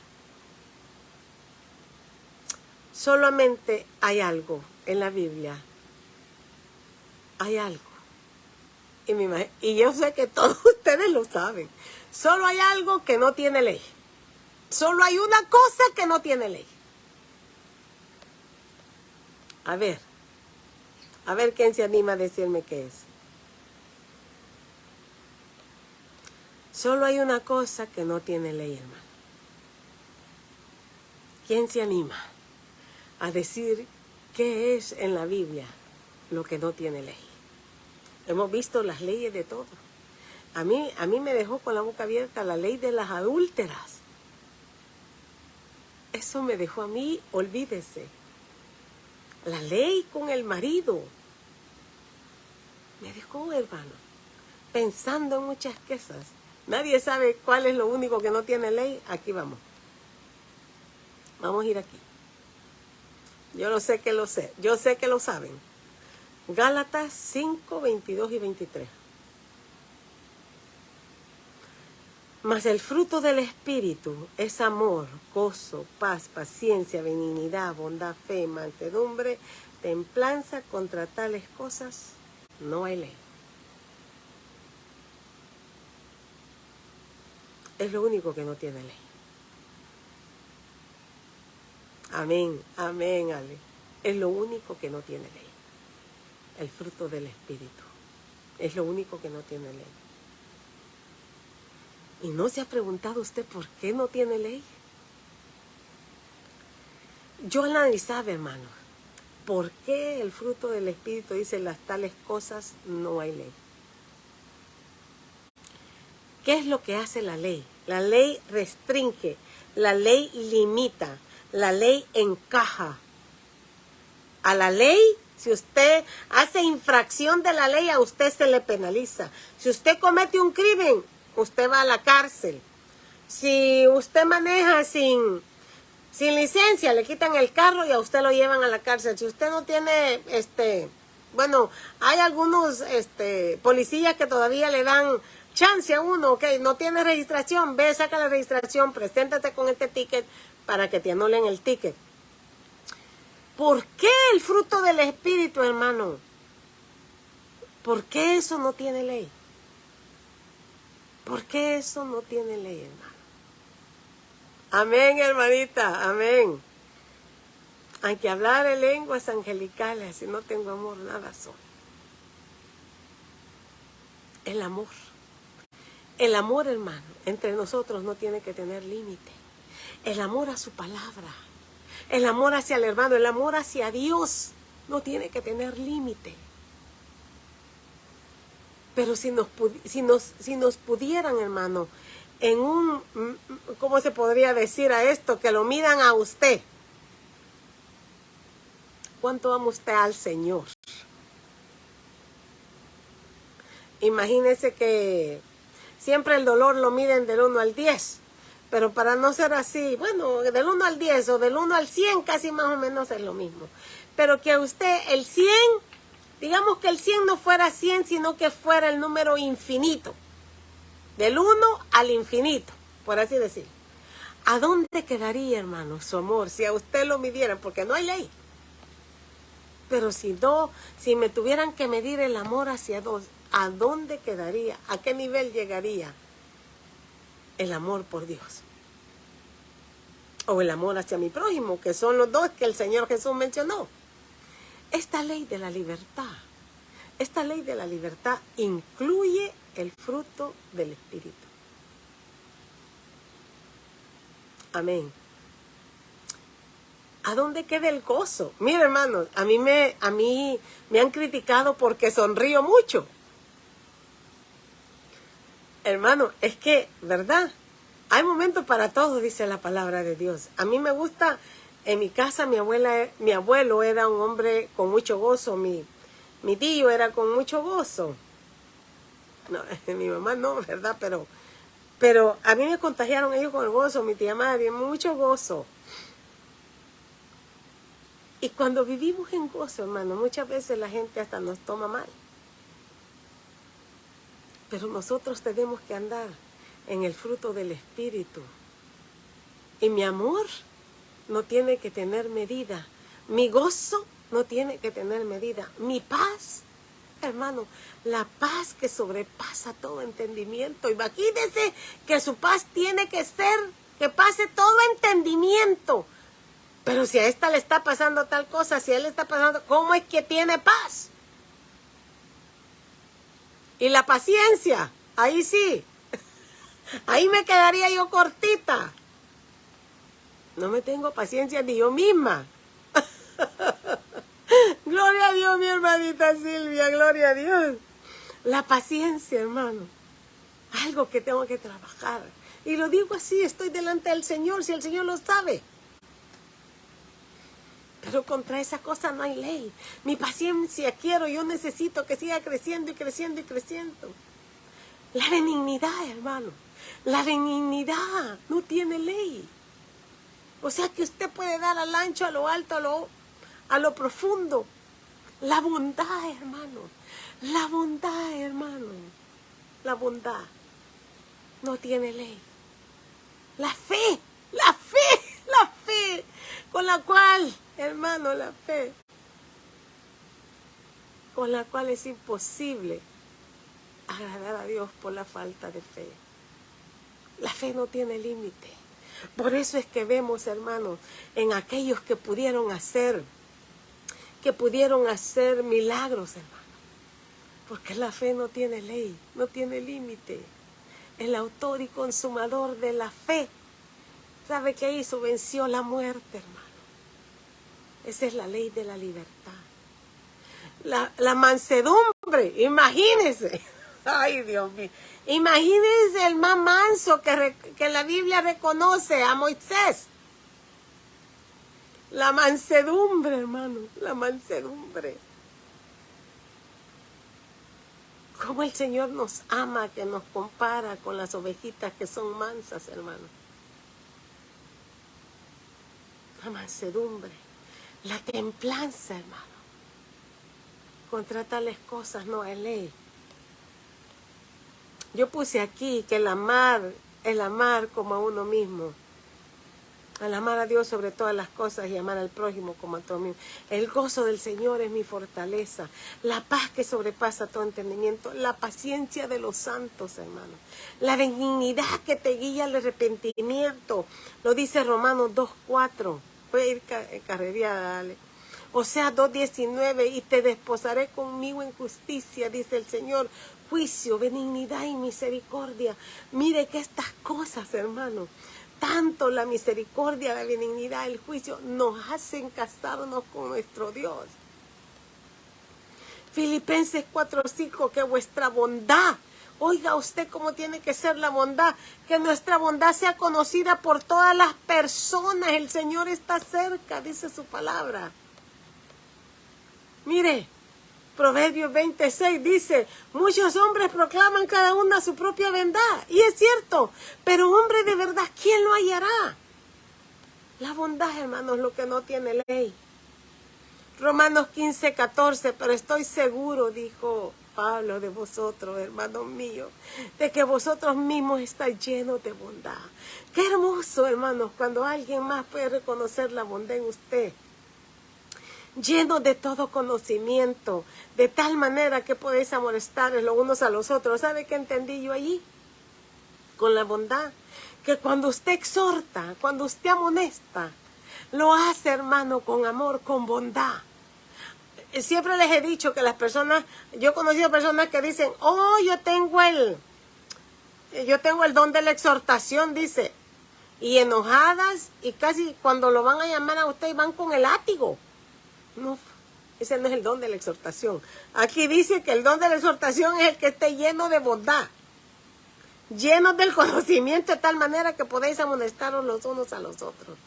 [SPEAKER 1] Solamente hay algo en la Biblia. Hay algo. Y yo sé que todos ustedes lo saben. Solo hay algo que no tiene ley. Solo hay una cosa que no tiene ley. A ver quién se anima a decirme qué es. Solo hay una cosa que no tiene ley, hermano. ¿Quién se anima a decir qué es en la Biblia lo que no tiene ley? Hemos visto las leyes de todo. A mí me dejó con la boca abierta la ley de las adúlteras. Eso me dejó a mí, olvídese. La ley con el marido. Me dejó, hermano, pensando en muchas cosas. Nadie sabe cuál es lo único que no tiene ley. Aquí vamos. Vamos a ir aquí. Yo lo sé que lo sé. Yo sé que lo saben. Gálatas 5, 22 y 23. Mas el fruto del Espíritu es amor, gozo, paz, paciencia, benignidad, bondad, fe, mansedumbre, templanza. Contra tales cosas no hay ley. Es lo único que no tiene ley. Amén, amén, Ale. Es lo único que no tiene ley. El fruto del Espíritu. Es lo único que no tiene ley. ¿Y no se ha preguntado usted por qué no tiene ley? Yo analizaba, hermano, por qué el fruto del Espíritu dice las tales cosas no hay ley. ¿Qué es lo que hace la ley? La ley restringe, la ley limita, la ley encaja. A la ley, si usted hace infracción de la ley, a usted se le penaliza. Si usted comete un crimen, usted va a la cárcel. Si usted maneja sin licencia, le quitan el carro y a usted lo llevan a la cárcel. Si usted no tiene, bueno, hay algunos policías que todavía le dan chance a uno, ok, no tiene registración, ve, saca la registración, preséntate con este ticket para que te anulen el ticket. ¿Por qué el fruto del Espíritu, hermano? ¿Por qué eso no tiene ley? ¿Por qué eso no tiene ley, hermano? Amén, hermanita, amén. Hay que hablar en lenguas angelicales, si no tengo amor, nada soy. El amor. El amor, hermano, entre nosotros no tiene que tener límite. El amor a su palabra. El amor hacia el hermano, el amor hacia Dios no tiene que tener límite. Pero si nos pudieran, hermano, en un, ¿cómo se podría decir a esto? Que lo midan a usted. ¿Cuánto ama usted al Señor? Imagínese que siempre el dolor lo miden del 1 al 10. Pero para no ser así, bueno, del 1 al 10 o del 1 al 100 casi más o menos es lo mismo. Pero que a usted el 100, digamos que el 100 no fuera 100, sino que fuera el número infinito. Del 1 al infinito, por así decir. ¿A dónde quedaría, hermano, su amor? Si a usted lo midieran, porque no hay ley. Pero si me tuvieran que medir el amor hacia Dios, ¿a dónde quedaría? ¿A qué nivel llegaría el amor por Dios? O el amor hacia mi prójimo, que son los dos que el Señor Jesús mencionó. Esta ley de la libertad incluye el fruto del Espíritu. Amén. ¿A dónde queda el gozo? Mira, hermanos, a mí me han criticado porque sonrío mucho. Hermano, es que, ¿verdad? Hay momentos para todo, dice la palabra de Dios. A mí me gusta, en mi casa mi abuelo era un hombre con mucho gozo, mi tío era con mucho gozo. No, mi mamá no, ¿verdad? Pero a mí me contagiaron ellos con el gozo, mi tía madre, mucho gozo. Y cuando vivimos en gozo, hermano, muchas veces la gente hasta nos toma mal. Pero nosotros tenemos que andar en el fruto del Espíritu. Y mi amor no tiene que tener medida. Mi gozo no tiene que tener medida. Mi paz, hermano, la paz que sobrepasa todo entendimiento. Imagínense que su paz tiene que ser, que pase todo entendimiento. Pero si a esta le está pasando tal cosa, si a él le está pasando, ¿cómo es que tiene paz? Y la paciencia, ahí sí. Ahí me quedaría yo cortita. No me tengo paciencia ni yo misma. Gloria a Dios, mi hermanita Silvia, gloria a Dios. La paciencia, hermano. algo que tengo que trabajar. Y lo digo así, estoy delante del Señor, si el Señor lo sabe. Pero contra esa cosa no hay ley. Mi paciencia yo necesito que siga creciendo y creciendo y creciendo. La benignidad, hermano. La benignidad no tiene ley. O sea que usted puede dar al ancho, a lo alto, a lo profundo. La bondad, hermano. La bondad, hermano. La bondad no tiene ley. La fe con la cual, hermano, la fe con la cual es imposible agradar a Dios por la falta de fe. La fe no tiene límite. Por eso es que vemos, hermanos, en aquellos que pudieron hacer milagros, hermano. Porque la fe no tiene ley, no tiene límite. El autor y consumador de la fe, ¿sabe qué hizo? Venció la muerte, hermano. Esa es la ley de la libertad. La mansedumbre, imagínense. Ay, Dios mío. Imagínense el más manso que la Biblia reconoce, a Moisés. La mansedumbre, hermano, la mansedumbre. Cómo el Señor nos ama, que nos compara con las ovejitas que son mansas, hermano. La mansedumbre, la templanza, hermano. Contra tales cosas no hay ley. Yo puse aquí que el amar como a uno mismo. Al amar a Dios sobre todas las cosas y amar al prójimo como a todo mismo. El gozo del Señor es mi fortaleza. La paz que sobrepasa todo entendimiento. La paciencia de los santos, hermano. La benignidad que te guía al arrepentimiento. Lo dice Romanos 2:4. Voy a ir carrereada, dale. O sea, 2:19. Y te desposaré conmigo en justicia, dice el Señor. Juicio, benignidad y misericordia. Mire que estas cosas, hermano, tanto la misericordia, la benignidad, el juicio, nos hacen casarnos con nuestro Dios. Filipenses 4:5, que vuestra bondad, oiga usted cómo tiene que ser la bondad, que nuestra bondad sea conocida por todas las personas. El Señor está cerca, dice su palabra. Mire, Proverbios 26 dice, muchos hombres proclaman cada uno su propia bondad. Y es cierto, pero hombre de verdad, ¿quién lo hallará? La bondad, hermanos, es lo que no tiene ley. Romanos 15:14, pero estoy seguro, dijo Pablo, de vosotros, hermanos míos, de que vosotros mismos estáis llenos de bondad. Qué hermoso, hermanos, cuando alguien más puede reconocer la bondad en usted. Lleno de todo conocimiento, de tal manera que podéis amonestaros los unos a los otros. ¿Sabe qué entendí yo allí? Con la bondad, que cuando usted exhorta, cuando usted amonesta, lo hace, hermano, con amor, con bondad. Siempre les he dicho que las personas, yo he conocido personas que dicen, oh, yo tengo el don de la exhortación, dice, y enojadas, y casi cuando lo van a llamar a usted van con el látigo. No, ese no es el don de la exhortación. Aquí dice que el don de la exhortación es el que esté lleno de bondad, lleno del conocimiento de tal manera que podéis amonestaros los unos a los otros.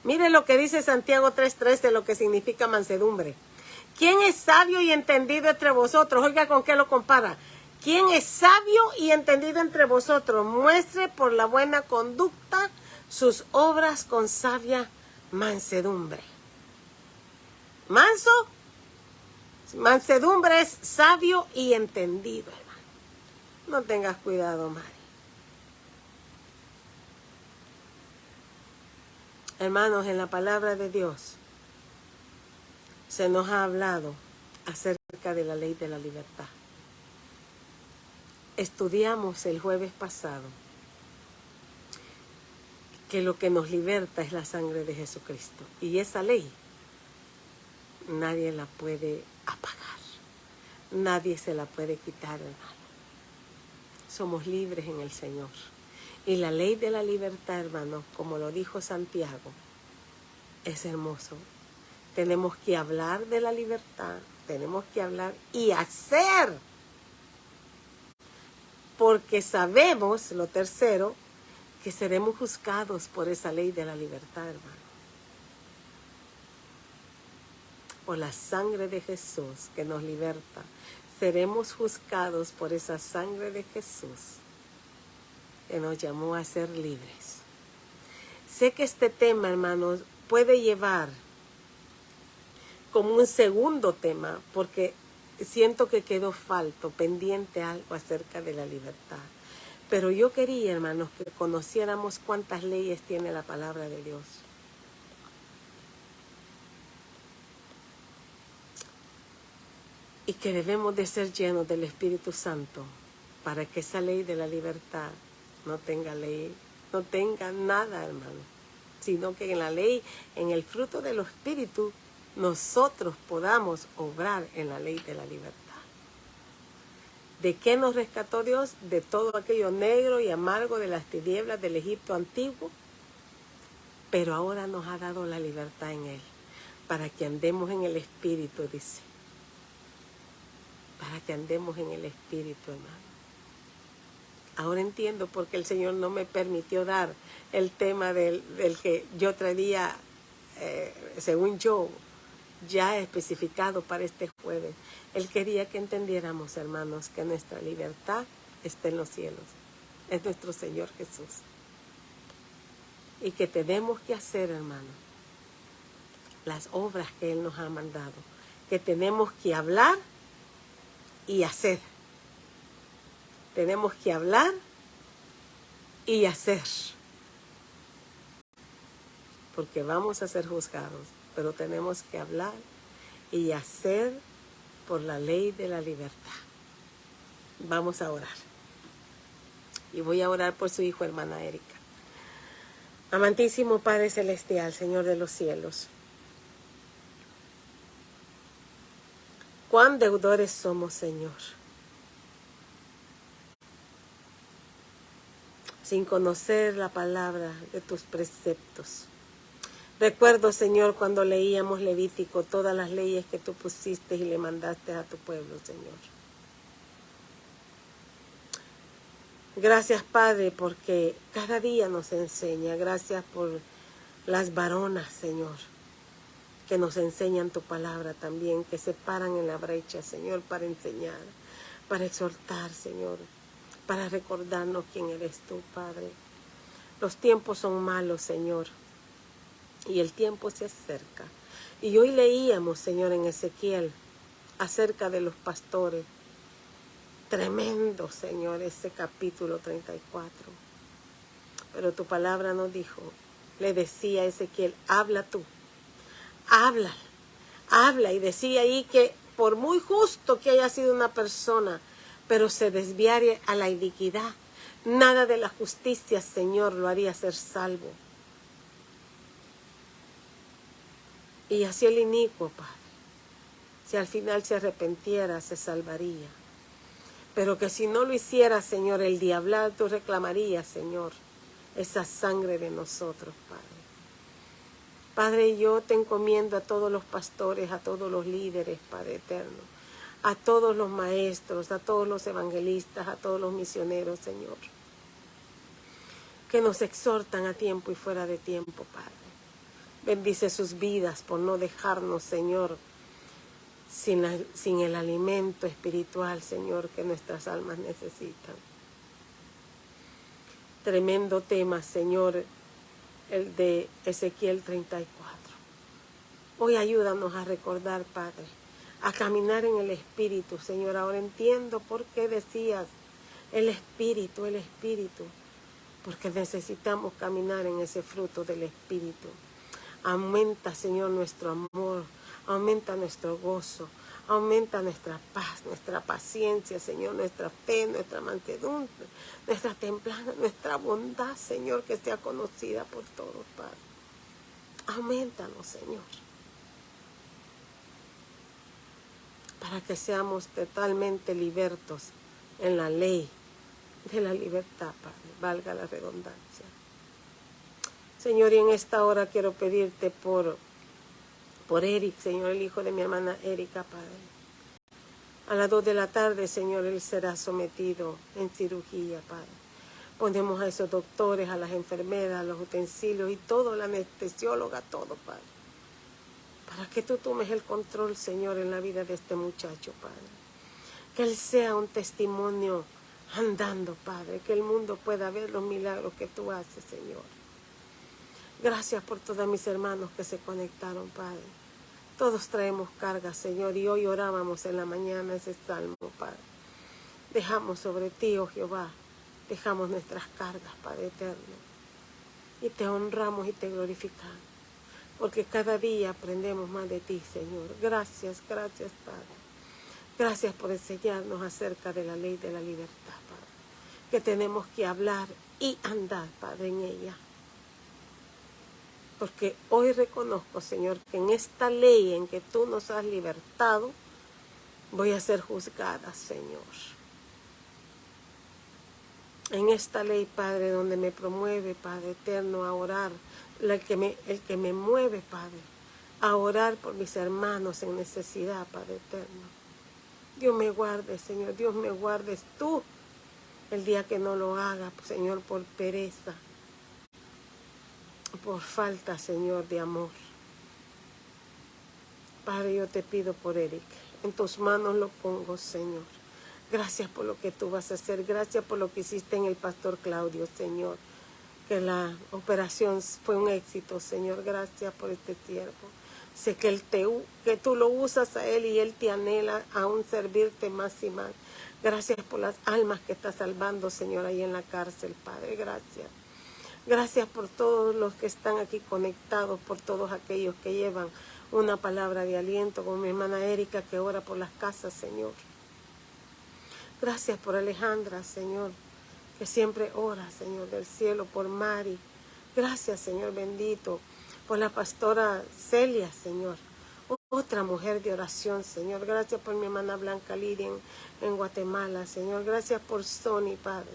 [SPEAKER 1] Mire lo que dice Santiago 3:13, lo que significa mansedumbre. ¿Quién es sabio y entendido entre vosotros? Oiga, ¿con qué lo compara? ¿Quién es sabio y entendido entre vosotros? Muestre por la buena conducta sus obras con sabia mansedumbre. Manso, mansedumbre es sabio y entendido, hermano. No tengas cuidado, Mari. Hermanos, en la palabra de Dios se nos ha hablado acerca de la ley de la libertad. Estudiamos el jueves pasado que lo que nos liberta es la sangre de Jesucristo. Y esa ley nadie la puede apagar. Nadie se la puede quitar, hermano. Somos libres en el Señor. Y la ley de la libertad, hermano, como lo dijo Santiago, es hermoso. Tenemos que hablar de la libertad, tenemos que hablar y hacer. Porque sabemos, lo tercero, que seremos juzgados por esa ley de la libertad, hermano. Por la sangre de Jesús que nos liberta. Seremos juzgados por esa sangre de Jesús que nos llamó a ser libres. Sé que este tema, hermanos, puede llevar como un segundo tema, porque siento que quedó falto, pendiente algo acerca de la libertad. Pero yo quería, hermanos, que conociéramos cuántas leyes tiene la palabra de Dios. Y que debemos de ser llenos del Espíritu Santo para que esa ley de la libertad no tenga ley, no tenga nada, hermano. Sino que en la ley, en el fruto del Espíritu, nosotros podamos obrar en la ley de la libertad. ¿De qué nos rescató Dios? De todo aquello negro y amargo de las tinieblas del Egipto antiguo. Pero ahora nos ha dado la libertad en Él, para que andemos en el Espíritu, dice. Para que andemos en el Espíritu, hermano. Ahora entiendo por qué el Señor no me permitió dar el tema del que yo traía, según yo, ya especificado para este jueves. Él quería que entendiéramos, hermanos, que nuestra libertad está en los cielos. Es nuestro Señor Jesús. Y que tenemos que hacer, hermano, las obras que Él nos ha mandado. Que tenemos que hablar y hacer. Tenemos que hablar y hacer. Porque vamos a ser juzgados, pero tenemos que hablar y hacer por la ley de la libertad. Vamos a orar. Y voy a orar por su hijo, hermana Erika. Amantísimo Padre Celestial, Señor de los cielos. Cuán deudores somos, Señor. Sin conocer la palabra de tus preceptos. Recuerdo, Señor, cuando leíamos Levítico, todas las leyes que tú pusiste y le mandaste a tu pueblo, Señor. Gracias, Padre, porque cada día nos enseña. Gracias por las varonas, Señor, que nos enseñan tu palabra también, que se paran en la brecha, Señor, para enseñar, para exhortar, Señor, para recordarnos quién eres tú, Padre. Los tiempos son malos, Señor, y el tiempo se acerca. Y hoy leíamos, Señor, en Ezequiel, acerca de los pastores. Tremendo, Señor, ese capítulo 34. Pero tu palabra nos dijo, le decía a Ezequiel, habla tú, habla. Y decía ahí que por muy justo que haya sido una persona, pero se desviare a la iniquidad, nada de la justicia, Señor, lo haría ser salvo. Y así el inicuo, Padre, si al final se arrepentiera, se salvaría. Pero que si no lo hiciera, Señor, el diablo, tú reclamarías, Señor, esa sangre de nosotros, Padre. Padre, yo te encomiendo a todos los pastores, a todos los líderes, Padre eterno, a todos los maestros, a todos los evangelistas, a todos los misioneros, Señor, que nos exhortan a tiempo y fuera de tiempo, Padre. Bendice sus vidas por no dejarnos, Señor, sin el alimento espiritual, Señor, que nuestras almas necesitan. Tremendo tema, Señor, el de Ezequiel 34. Hoy ayúdanos a recordar, Padre, a caminar en el Espíritu, Señor. Ahora entiendo por qué decías el Espíritu, porque necesitamos caminar en ese fruto del Espíritu. Aumenta, Señor, nuestro amor, aumenta nuestro gozo, aumenta nuestra paz, nuestra paciencia, Señor, nuestra fe, nuestra mansedumbre, nuestra templanza, nuestra bondad, Señor, que sea conocida por todos, Padre. Aumentanos, Señor, para que seamos totalmente libertos en la ley de la libertad, Padre, valga la redundancia. Señor, y en esta hora quiero pedirte por Por Eric, Señor, el hijo de mi hermana Erika, Padre. A las 2 de la tarde, Señor, él será sometido en cirugía, Padre. Ponemos a esos doctores, a las enfermeras, a los utensilios y todo, la anestesióloga, todo, Padre. Para que tú tomes el control, Señor, en la vida de este muchacho, Padre. Que él sea un testimonio andando, Padre. Que el mundo pueda ver los milagros que tú haces, Señor. Gracias por todos mis hermanos que se conectaron, Padre. Todos traemos cargas, Señor, y hoy orábamos en la mañana ese salmo, Padre. Dejamos sobre ti, oh Jehová, dejamos nuestras cargas, Padre eterno. Y te honramos y te glorificamos, porque cada día aprendemos más de ti, Señor. Gracias, gracias, Padre. Gracias por enseñarnos acerca de la ley de la libertad, Padre. Que tenemos que hablar y andar, Padre, en ella. Porque hoy reconozco, Señor, que en esta ley en que tú nos has libertado, voy a ser juzgada, Señor. En esta ley, Padre, donde me promueve, Padre eterno, a orar, el que me mueve, Padre, a orar por mis hermanos en necesidad, Padre eterno. Dios me guarde, Señor, Dios me guardes tú el día que no lo haga, Señor, por pereza, por falta, Señor, de amor. Padre, yo te pido por Eric. En tus manos lo pongo, Señor. Gracias por lo que tú vas a hacer. Gracias por lo que hiciste en el pastor Claudio, Señor. Que la operación fue un éxito, Señor. Gracias por este siervo. Sé que tú lo usas a él y él te anhela aún servirte más y más. Gracias por las almas que está salvando, Señor, ahí en la cárcel, Padre. Gracias. Gracias por todos los que están aquí conectados, por todos aquellos que llevan una palabra de aliento, como mi hermana Erika que ora por las casas, Señor. Gracias por Alejandra, Señor, que siempre ora, Señor, del cielo, por Mari. Gracias, Señor bendito, por la pastora Celia, Señor. Otra mujer de oración, Señor. Gracias por mi hermana Blanca Lidia en Guatemala, Señor. Gracias por Sony, Padre.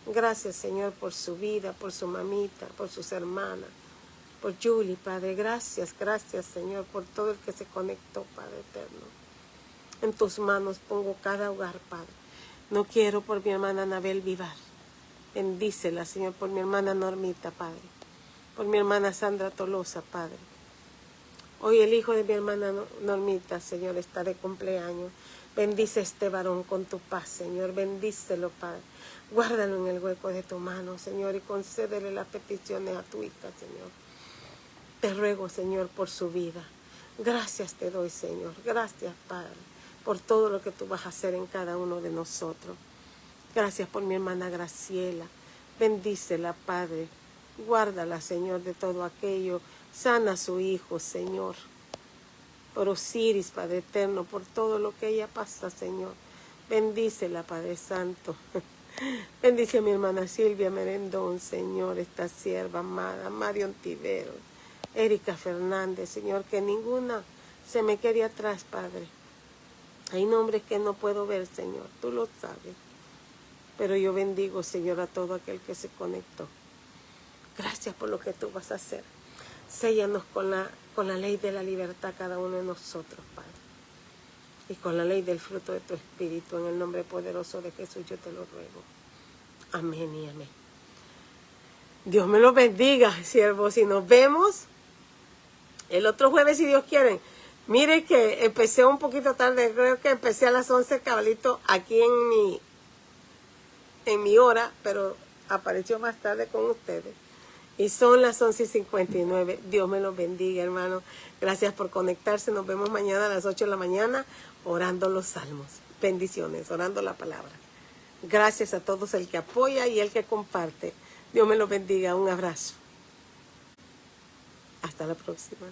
[SPEAKER 1] Gracias, Señor, por su vida, por su mamita, por sus hermanas, por Julie, Padre. Gracias, gracias, Señor, por todo el que se conectó, Padre eterno. En tus manos pongo cada hogar, Padre. No quiero por mi hermana Anabel Vivar. Bendícela, Señor, por mi hermana Normita, Padre. Por mi hermana Sandra Tolosa, Padre. Hoy el hijo de mi hermana Normita, Señor, está de cumpleaños. Bendice a este varón con tu paz, Señor. Bendícelo, Padre. Guárdalo en el hueco de tu mano, Señor, y concédele las peticiones a tu hija, Señor. Te ruego, Señor, por su vida. Gracias te doy, Señor. Gracias, Padre, por todo lo que tú vas a hacer en cada uno de nosotros. Gracias por mi hermana Graciela. Bendícela, Padre. Guárdala, Señor, de todo aquello. Sana a su hijo, Señor. Por Osiris, Padre eterno, por todo lo que ella pasa, Señor. Bendícela, Padre Santo. Bendice a mi hermana Silvia Merendón, Señor, esta sierva amada, Marion Tivero, Erika Fernández, Señor, que ninguna se me quede atrás, Padre. Hay nombres que no puedo ver, Señor, tú lo sabes. Pero yo bendigo, Señor, a todo aquel que se conectó. Gracias por lo que tú vas a hacer. Séllanos con la ley de la libertad cada uno de nosotros, Padre. Y con la ley del fruto de tu Espíritu, en el nombre poderoso de Jesús, yo te lo ruego. Amén y amén. Dios me los bendiga, siervos, y nos vemos el otro jueves, si Dios quiere. Mire que empecé un poquito tarde, creo que empecé a las 11 cabalito aquí en mi hora, pero apareció más tarde con ustedes. Y son las 11:59. Dios me los bendiga, hermano. Gracias por conectarse. Nos vemos mañana a las 8 de la mañana orando los salmos. Bendiciones, orando la palabra. Gracias a todos el que apoya y el que comparte. Dios me los bendiga. Un abrazo. Hasta la próxima.